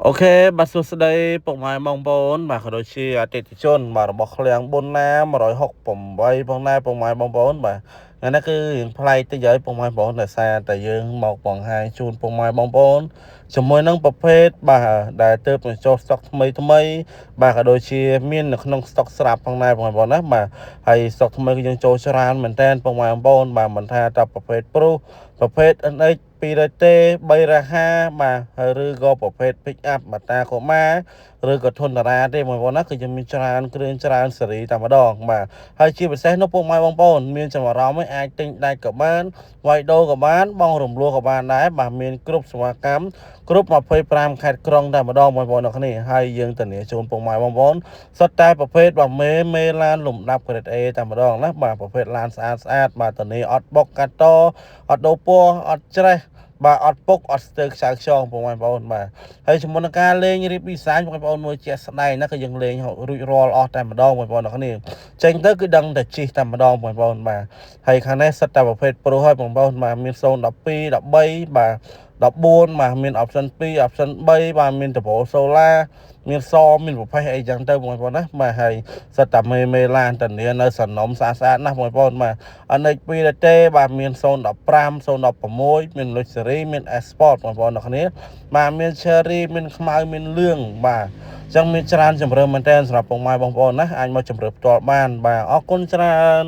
អូខេបាទសួស្តីពុកម៉ែបងប្អូនបាទក៏ដូចជាអតិថិជនបាទរបស់ឃ្លាំងបុណ្ណា168ផងដែរពុកម៉ែបងប្អូនបាទថ្ងៃនេះគឺរៀងប្លែកតិចហើយពុកម៉ែបងប្អូនដោយសារតែយើងមកបង្ហាញជូនពុកម៉ែបងប្អូនជាមួយនឹងប្រភេទបាទដែលទើបបញ្ចូលស្តុកថ្មីថ្មីបាទក៏ដូចជាមាននៅក្នុងស្តុកស្រាប់ផងដែរពុកម៉ែបងប្អូនណាបាទហើយស្តុកថ្មីគឺយើងចូលច្រើនមែនតើពុកម៉ែបងប្អូនបាទមិនថាតែប្រភេទព្រុសប្រភេទ NX 200T 350បាទឬក៏ប្រភេទ pick up បាតាកូម៉ាឬក៏ធុនតារាទេបងប្អូនណាគឺយើងមានច្រើនគ្រឿងច្រើនសេរីតែម្ដងបាទហើយជាពិសេសនោះពុកម៉ែបងប្អូនមានចំណារម្យអាចទិញដាច់ក៏បានវាយដូរក៏បានបងរំលោះក៏បានដែរបាទមានគ្រប់សេវាកម្មគ្រប់25ខេត្តក្រុងតែម្ដងបងប្អូនអរគ្នាហើយយើងធានាជូនពុកម៉ែបងប្អូនសុទ្ធតែប្រភេទបាទមេឡានលំដាប់ grade A តែម្ដងណាបាទប្រភេទឡានស្អាតបាទធានាអត់បុកកាត់តអត់ដូរពណ៌អត់ច្រេះបាទអត់ពុកអត់ស្ទើរខ្សៅខ្យងបងប្អូនបាទហើយជាមួយនឹងការលេងរៀបឌីហ្សាញបងប្អូនមើលជាក់ស្ដែងណាគឺយើងលេងរួចរាល់អស់តែម្ដងបងប្អូនអរគ្នាចេញទៅគឺដឹងតែជិះតែម្ដងបងប្អូនបាទហើយខាងនេះសិតតែប្រភេទប្រុសហើយបងប្អូនបាទមាន012 13បាទ14បាទមាន option 2 option 3បាទមានដបូលសូឡាមានសមានប្រភេទអីចឹងទៅបងប្អូនណាបាទហើយសិតតែមេឡានតានីនៅសនំស្អាតណាស់បងប្អូនបាទអនិច2ទេបាទមាន015 016មានលុចសេរីមាន Sport បងប្អូនអរគ្នាបាទមាន Cherry មានខ្មៅមានលឿងបាទចឹងមានច្រើនជម្រើសមែនតើសម្រាប់ពុកម៉ែបងប្អូនណាអាចមកជម្រើសផ្ទាល់បានបាទអរគុណច្រើន